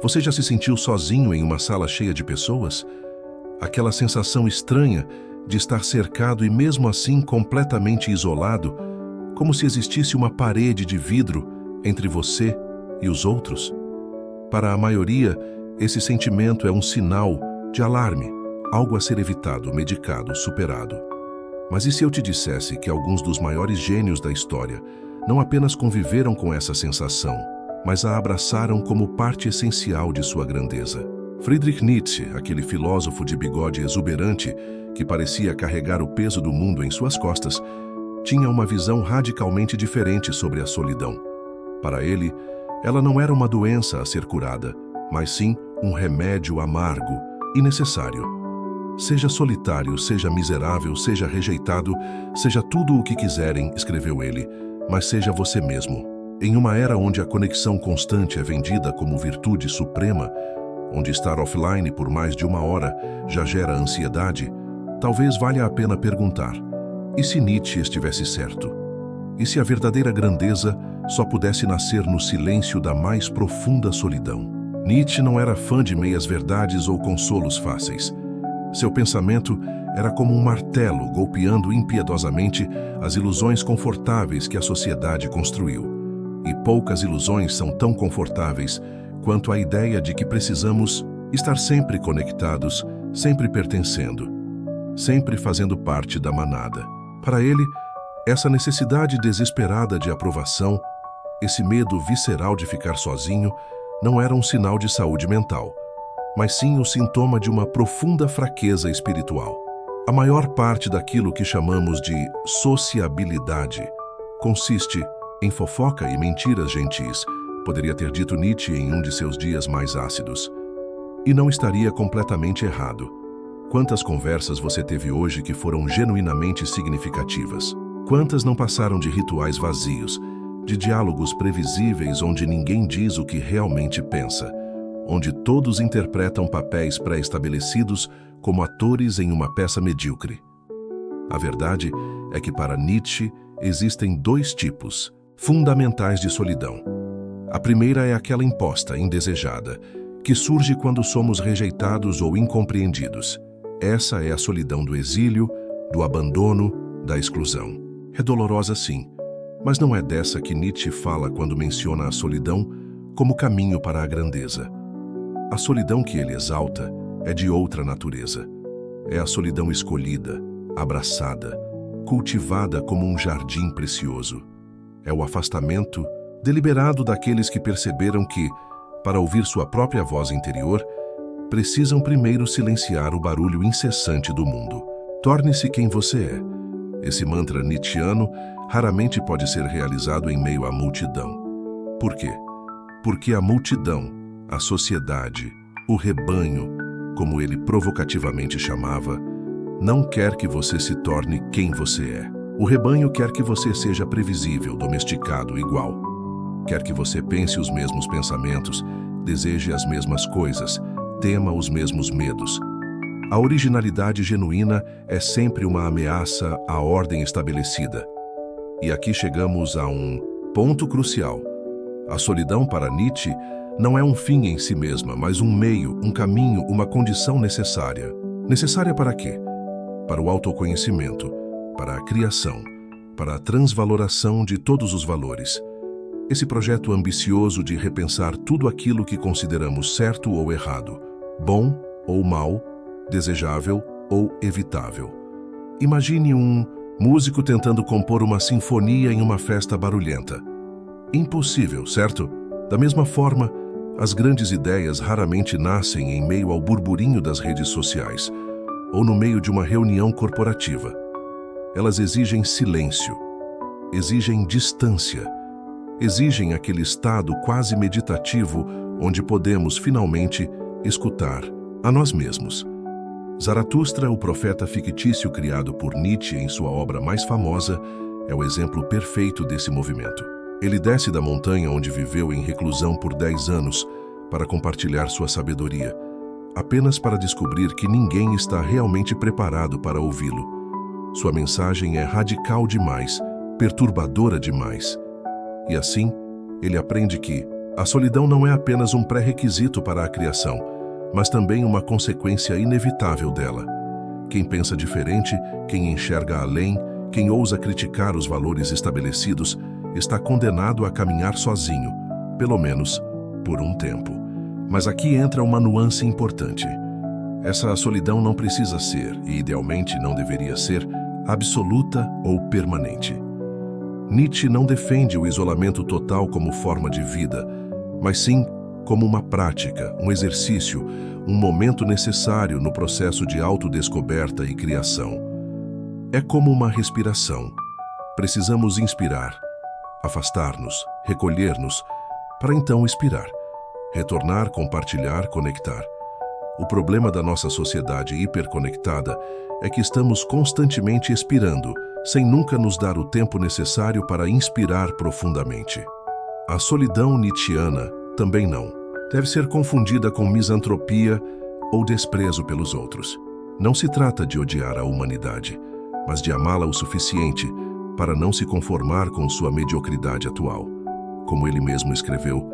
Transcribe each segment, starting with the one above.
Você já se sentiu sozinho em uma sala cheia de pessoas? Aquela sensação estranha de estar cercado e mesmo assim completamente isolado, como se existisse uma parede de vidro entre você e os outros? Para a maioria, esse sentimento é um sinal de alarme, algo a ser evitado, medicado, superado. Mas e se eu te dissesse que alguns dos maiores gênios da história não apenas conviveram com essa sensação, mas a abraçaram como parte essencial de sua grandeza? Friedrich Nietzsche, aquele filósofo de bigode exuberante que parecia carregar o peso do mundo em suas costas, tinha uma visão radicalmente diferente sobre a solidão. Para ele, ela não era uma doença a ser curada, mas sim um remédio amargo e necessário. Seja solitário, seja miserável, seja rejeitado, seja tudo o que quiserem, escreveu ele, mas seja você mesmo. Em uma era onde a conexão constante é vendida como virtude suprema, onde estar offline por mais de 1 hora já gera ansiedade, talvez valha a pena perguntar: e se Nietzsche estivesse certo? E se a verdadeira grandeza só pudesse nascer no silêncio da mais profunda solidão? Nietzsche não era fã de meias-verdades ou consolos fáceis. Seu pensamento era como um martelo golpeando impiedosamente as ilusões confortáveis que a sociedade construiu. E poucas ilusões são tão confortáveis quanto a ideia de que precisamos estar sempre conectados, sempre pertencendo, sempre fazendo parte da manada. Para ele, essa necessidade desesperada de aprovação, esse medo visceral de ficar sozinho, não era um sinal de saúde mental, mas sim o sintoma de uma profunda fraqueza espiritual. A maior parte daquilo que chamamos de sociabilidade consiste em fofoca e mentiras gentis, poderia ter dito Nietzsche em um de seus dias mais ácidos. E não estaria completamente errado. Quantas conversas você teve hoje que foram genuinamente significativas? Quantas não passaram de rituais vazios, de diálogos previsíveis onde ninguém diz o que realmente pensa, onde todos interpretam papéis pré-estabelecidos como atores em uma peça medíocre? A verdade é que para Nietzsche existem 2 tipos fundamentais de solidão. A primeira é aquela imposta, indesejada, que surge quando somos rejeitados ou incompreendidos. Essa é a solidão do exílio, do abandono, da exclusão. É dolorosa sim, mas não é dessa que Nietzsche fala quando menciona a solidão como caminho para a grandeza. A solidão que ele exalta é de outra natureza. É a solidão escolhida, abraçada, cultivada como um jardim precioso. É o afastamento deliberado daqueles que perceberam que, para ouvir sua própria voz interior, precisam primeiro silenciar o barulho incessante do mundo. Torne-se quem você é. Esse mantra nietzschiano raramente pode ser realizado em meio à multidão. Por quê? Porque a multidão, a sociedade, o rebanho, como ele provocativamente chamava, não quer que você se torne quem você é. O rebanho quer que você seja previsível, domesticado, igual. Quer que você pense os mesmos pensamentos, deseje as mesmas coisas, tema os mesmos medos. A originalidade genuína é sempre uma ameaça à ordem estabelecida. E aqui chegamos a um ponto crucial. A solidão para Nietzsche não é um fim em si mesma, mas um meio, um caminho, uma condição necessária. Necessária para quê? Para o autoconhecimento, para a criação, para a transvaloração de todos os valores. Esse projeto ambicioso de repensar tudo aquilo que consideramos certo ou errado, bom ou mal, desejável ou evitável. Imagine um músico tentando compor uma sinfonia em uma festa barulhenta. Impossível, certo? Da mesma forma, as grandes ideias raramente nascem em meio ao burburinho das redes sociais ou no meio de uma reunião corporativa. Elas exigem silêncio, exigem distância, exigem aquele estado quase meditativo onde podemos finalmente escutar a nós mesmos. Zaratustra, o profeta fictício criado por Nietzsche em sua obra mais famosa, é o exemplo perfeito desse movimento. Ele desce da montanha onde viveu em reclusão por 10 anos para compartilhar sua sabedoria, apenas para descobrir que ninguém está realmente preparado para ouvi-lo. Sua mensagem é radical demais, perturbadora demais. E assim, ele aprende que, A solidão não é apenas um pré-requisito para a criação, mas também uma consequência inevitável dela. Quem pensa diferente, quem enxerga além, quem ousa criticar os valores estabelecidos, está condenado a caminhar sozinho, pelo menos por um tempo. Mas aqui entra uma nuance importante. Essa solidão não precisa ser, e idealmente não deveria ser, absoluta ou permanente. Nietzsche não defende o isolamento total como forma de vida, mas sim como uma prática, um exercício, um momento necessário no processo de autodescoberta e criação. É como uma respiração. Precisamos inspirar, afastar-nos, recolher-nos, para então expirar, retornar, compartilhar, conectar. O problema da nossa sociedade hiperconectada é que estamos constantemente expirando, sem nunca nos dar o tempo necessário para inspirar profundamente. A solidão nietzschiana também não. Deve ser confundida com misantropia ou desprezo pelos outros. Não se trata de odiar a humanidade, mas de amá-la o suficiente para não se conformar com sua mediocridade atual. Como ele mesmo escreveu,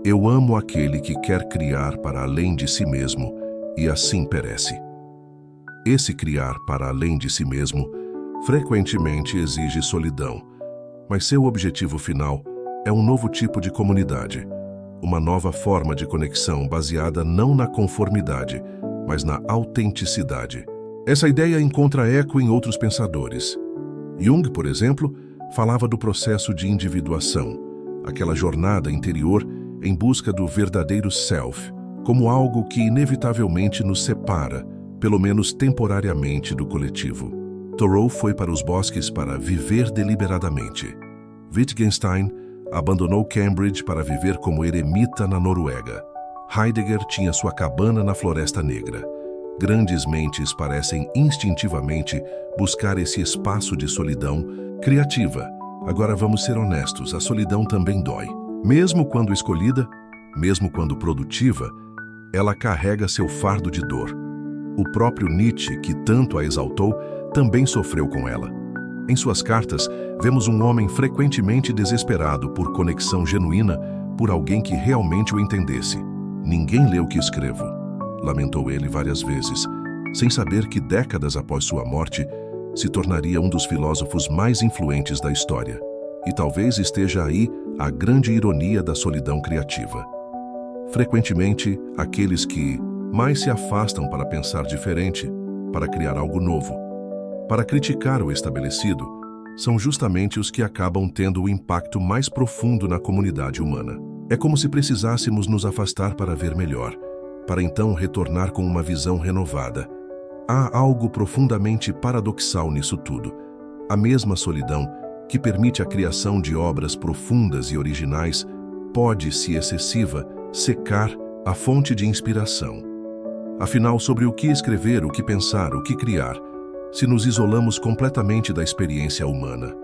eu amo aquele que quer criar para além de si mesmo e assim perece. Esse criar para além de si mesmo frequentemente exige solidão, mas seu objetivo final é um novo tipo de comunidade, uma nova forma de conexão baseada não na conformidade, mas na autenticidade. Essa ideia encontra eco em outros pensadores. Jung, por exemplo, falava do processo de individuação, aquela jornada interior em busca do verdadeiro self, como algo que inevitavelmente nos separa, pelo menos temporariamente, do coletivo. Thoreau foi para os bosques para viver deliberadamente. Wittgenstein abandonou Cambridge para viver como eremita na Noruega. Heidegger tinha sua cabana na Floresta Negra. Grandes mentes parecem instintivamente buscar esse espaço de solidão criativa. Agora vamos ser honestos, a solidão também dói. Mesmo quando escolhida, mesmo quando produtiva, ela carrega seu fardo de dor. O próprio Nietzsche, que tanto a exaltou, também sofreu com ela. Em suas cartas, vemos um homem frequentemente desesperado por conexão genuína, por alguém que realmente o entendesse. Ninguém lê o que escrevo, lamentou ele várias vezes, sem saber que décadas após sua morte, se tornaria um dos filósofos mais influentes da história. E talvez esteja aí a grande ironia da solidão criativa. Frequentemente, aqueles que mais se afastam para pensar diferente, para criar algo novo, para criticar o estabelecido, são justamente os que acabam tendo o impacto mais profundo na comunidade humana. É como se precisássemos nos afastar para ver melhor, para então retornar com uma visão renovada. Há algo profundamente paradoxal nisso tudo. A mesma solidão, que permite a criação de obras profundas e originais, pode, se excessiva, secar a fonte de inspiração. Afinal, sobre o que escrever, o que pensar, o que criar, se nos isolamos completamente da experiência humana?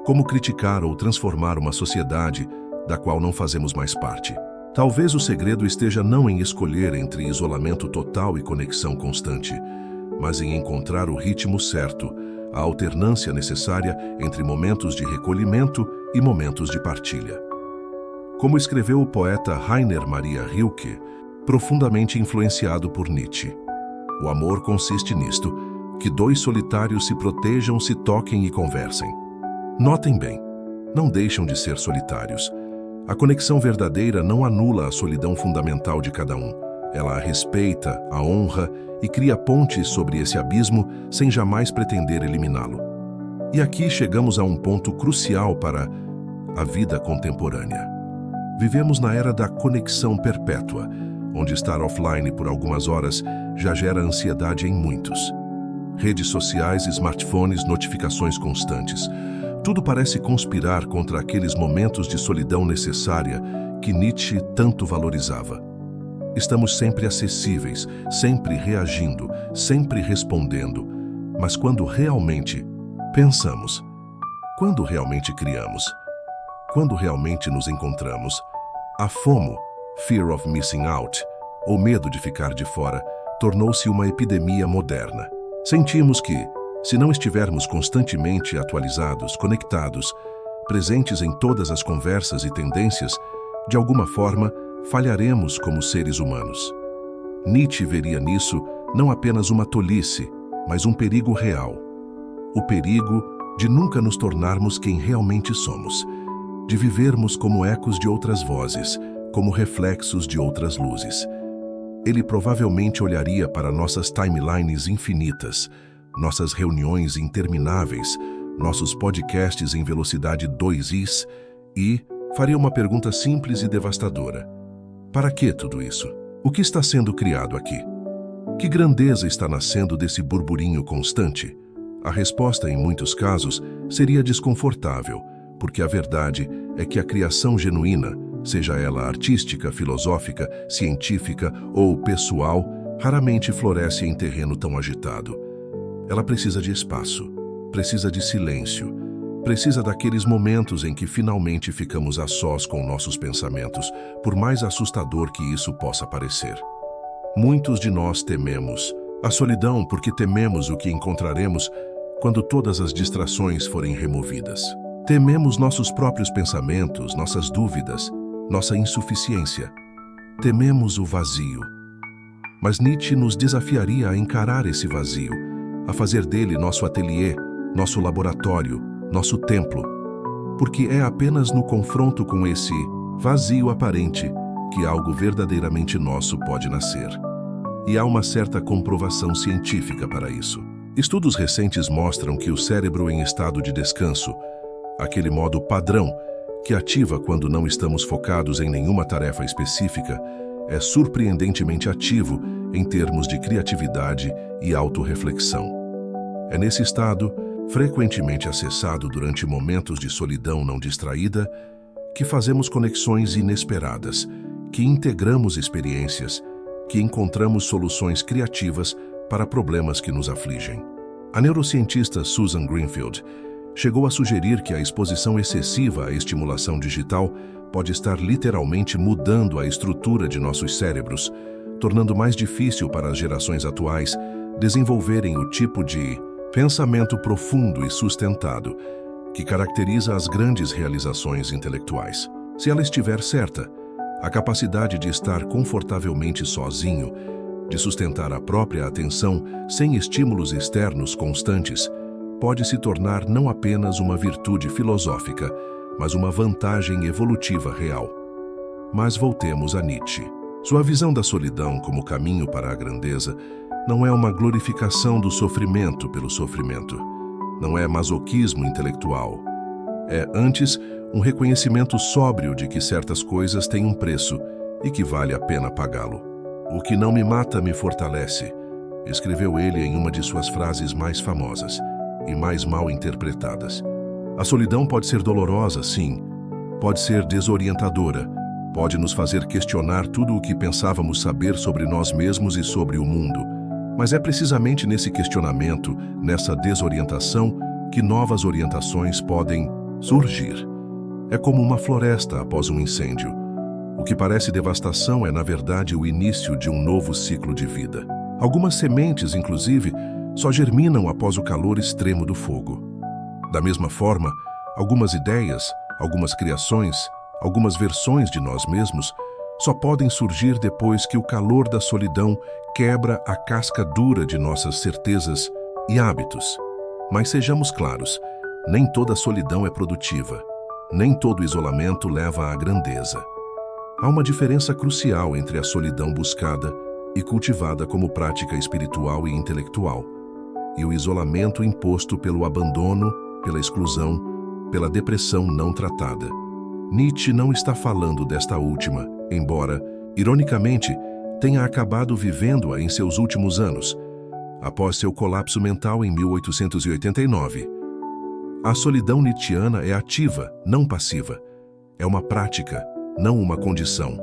Como criticar ou transformar uma sociedade da qual não fazemos mais parte? Talvez o segredo esteja não em escolher entre isolamento total e conexão constante, mas em encontrar o ritmo certo, a alternância necessária entre momentos de recolhimento e momentos de partilha. Como escreveu o poeta Rainer Maria Rilke, profundamente influenciado por Nietzsche, o amor consiste nisto, que dois solitários se protejam, se toquem e conversem. Notem bem, não deixam de ser solitários. A conexão verdadeira não anula a solidão fundamental de cada um. Ela a respeita, a honra e cria pontes sobre esse abismo sem jamais pretender eliminá-lo. E aqui chegamos a um ponto crucial para a vida contemporânea. Vivemos na era da conexão perpétua, onde estar offline por algumas horas já gera ansiedade em muitos. Redes sociais, smartphones, notificações constantes. Tudo parece conspirar contra aqueles momentos de solidão necessária que Nietzsche tanto valorizava. Estamos sempre acessíveis, sempre reagindo, sempre respondendo. Mas quando realmente pensamos, quando realmente criamos, quando realmente nos encontramos, a FOMO, Fear of Missing Out, ou medo de ficar de fora, tornou-se uma epidemia moderna. Sentimos que, se não estivermos constantemente atualizados, conectados, presentes em todas as conversas e tendências, de alguma forma, falharemos como seres humanos. Nietzsche veria nisso não apenas uma tolice, mas um perigo real. O perigo de nunca nos tornarmos quem realmente somos, de vivermos como ecos de outras vozes, como reflexos de outras luzes. Ele provavelmente olharia para nossas timelines infinitas, nossas reuniões intermináveis, nossos podcasts em velocidade 2x e faria uma pergunta simples e devastadora. Para que tudo isso? O que está sendo criado aqui? Que grandeza está nascendo desse burburinho constante? A resposta, em muitos casos, seria desconfortável, porque a verdade é que a criação genuína, seja ela artística, filosófica, científica ou pessoal, raramente floresce em terreno tão agitado. Ela precisa de espaço, precisa de silêncio, precisa daqueles momentos em que finalmente ficamos a sós com nossos pensamentos, por mais assustador que isso possa parecer. Muitos de nós tememos a solidão porque tememos o que encontraremos quando todas as distrações forem removidas. Tememos nossos próprios pensamentos, nossas dúvidas, nossa insuficiência. Tememos o vazio. Mas Nietzsche nos desafiaria a encarar esse vazio, a fazer dele nosso ateliê, nosso laboratório, nosso templo. Porque é apenas no confronto com esse vazio aparente que algo verdadeiramente nosso pode nascer. E há uma certa comprovação científica para isso. Estudos recentes mostram que o cérebro em estado de descanso, aquele modo padrão que ativa quando não estamos focados em nenhuma tarefa específica, é surpreendentemente ativo em termos de criatividade e autorreflexão. É nesse estado, frequentemente acessado durante momentos de solidão não distraída, que fazemos conexões inesperadas, que integramos experiências, que encontramos soluções criativas para problemas que nos afligem. A neurocientista Susan Greenfield chegou a sugerir que a exposição excessiva à estimulação digital pode estar literalmente mudando a estrutura de nossos cérebros, tornando mais difícil para as gerações atuais desenvolverem o tipo de pensamento profundo e sustentado que caracteriza as grandes realizações intelectuais. Se ela estiver certa, a capacidade de estar confortavelmente sozinho, de sustentar a própria atenção sem estímulos externos constantes, pode se tornar não apenas uma virtude filosófica, mas uma vantagem evolutiva real. Mas voltemos a Nietzsche. Sua visão da solidão como caminho para a grandeza não é uma glorificação do sofrimento pelo sofrimento. Não é masoquismo intelectual. É, antes, um reconhecimento sóbrio de que certas coisas têm um preço e que vale a pena pagá-lo. O que não me mata me fortalece, escreveu ele em uma de suas frases mais famosas e mais mal interpretadas. A solidão pode ser dolorosa, sim. Pode ser desorientadora. Pode nos fazer questionar tudo o que pensávamos saber sobre nós mesmos e sobre o mundo. Mas é precisamente nesse questionamento, nessa desorientação, que novas orientações podem surgir. É como uma floresta após um incêndio. O que parece devastação é, na verdade, o início de um novo ciclo de vida. Algumas sementes, inclusive, só germinam após o calor extremo do fogo. Da mesma forma, algumas ideias, algumas criações, algumas versões de nós mesmos só podem surgir depois que o calor da solidão quebra a casca dura de nossas certezas e hábitos. Mas sejamos claros, nem toda solidão é produtiva, nem todo isolamento leva à grandeza. Há uma diferença crucial entre a solidão buscada e cultivada como prática espiritual e intelectual, e o isolamento imposto pelo abandono, pela exclusão, pela depressão não tratada. Nietzsche não está falando desta última, embora, ironicamente, tenha acabado vivendo-a em seus últimos anos, após seu colapso mental em 1889. A solidão nietzschiana é ativa, não passiva. É uma prática, não uma condição.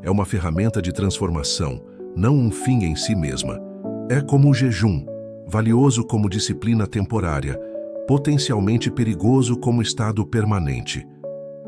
É uma ferramenta de transformação, não um fim em si mesma. É como o jejum, valioso como disciplina temporária, potencialmente perigoso como estado permanente.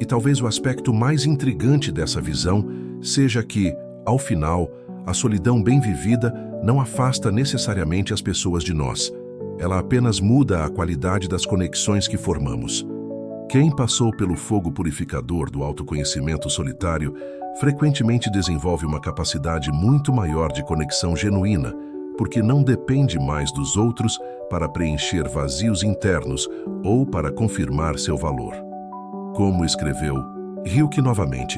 E talvez o aspecto mais intrigante dessa visão seja que, ao final, a solidão bem vivida não afasta necessariamente as pessoas de nós. Ela apenas muda a qualidade das conexões que formamos. Quem passou pelo fogo purificador do autoconhecimento solitário frequentemente desenvolve uma capacidade muito maior de conexão genuína, porque não depende mais dos outros para preencher vazios internos ou para confirmar seu valor. Como escreveu Rilke novamente,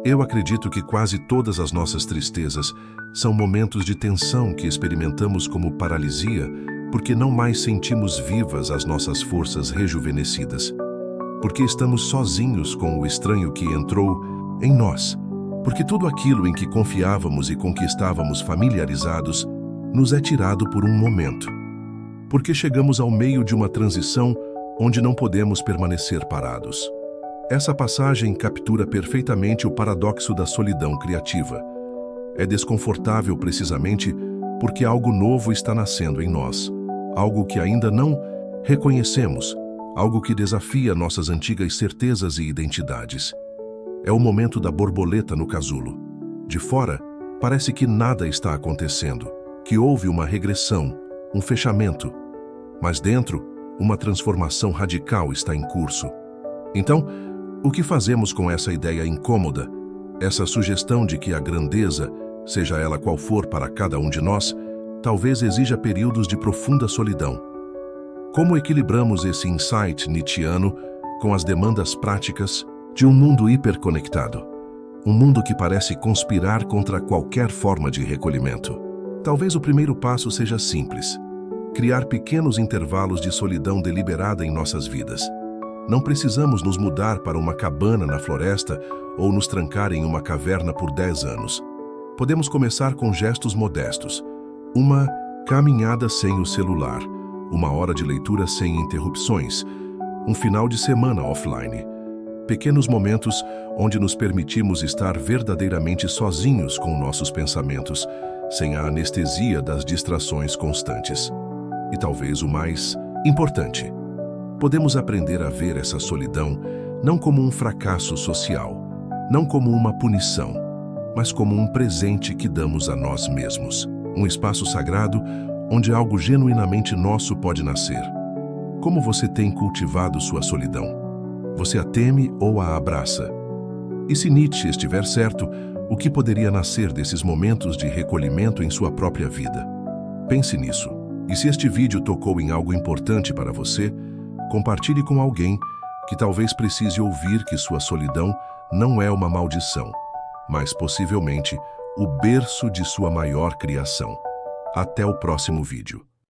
eu acredito que quase todas as nossas tristezas são momentos de tensão que experimentamos como paralisia, porque não mais sentimos vivas as nossas forças rejuvenescidas. Porque estamos sozinhos com o estranho que entrou em nós. Porque tudo aquilo em que confiávamos e com que estávamos familiarizados nos é tirado por um momento. Porque chegamos ao meio de uma transição onde não podemos permanecer parados. Essa passagem captura perfeitamente o paradoxo da solidão criativa. É desconfortável precisamente porque algo novo está nascendo em nós, algo que ainda não reconhecemos, algo que desafia nossas antigas certezas e identidades. É o momento da borboleta no casulo. De fora, parece que nada está acontecendo, que houve uma regressão, um fechamento. Mas dentro, uma transformação radical está em curso. Então, o que fazemos com essa ideia incômoda, essa sugestão de que a grandeza, seja ela qual for para cada um de nós, talvez exija períodos de profunda solidão? Como equilibramos esse insight nietzschiano com as demandas práticas de um mundo hiperconectado? Um mundo que parece conspirar contra qualquer forma de recolhimento. Talvez o primeiro passo seja simples: criar pequenos intervalos de solidão deliberada em nossas vidas. Não precisamos nos mudar para uma cabana na floresta ou nos trancar em uma caverna por 10 anos. Podemos começar com gestos modestos. Uma caminhada sem o celular, uma hora de leitura sem interrupções, um final de semana offline. Pequenos momentos onde nos permitimos estar verdadeiramente sozinhos com nossos pensamentos, sem a anestesia das distrações constantes. E talvez o mais importante, podemos aprender a ver essa solidão não como um fracasso social, não como uma punição, mas como um presente que damos a nós mesmos. Um espaço sagrado onde algo genuinamente nosso pode nascer. Como você tem cultivado sua solidão? Você a teme ou a abraça? E se Nietzsche estiver certo, o que poderia nascer desses momentos de recolhimento em sua própria vida? Pense nisso. E se este vídeo tocou em algo importante para você, compartilhe com alguém que talvez precise ouvir que sua solidão não é uma maldição, mas possivelmente o berço de sua maior criação. Até o próximo vídeo.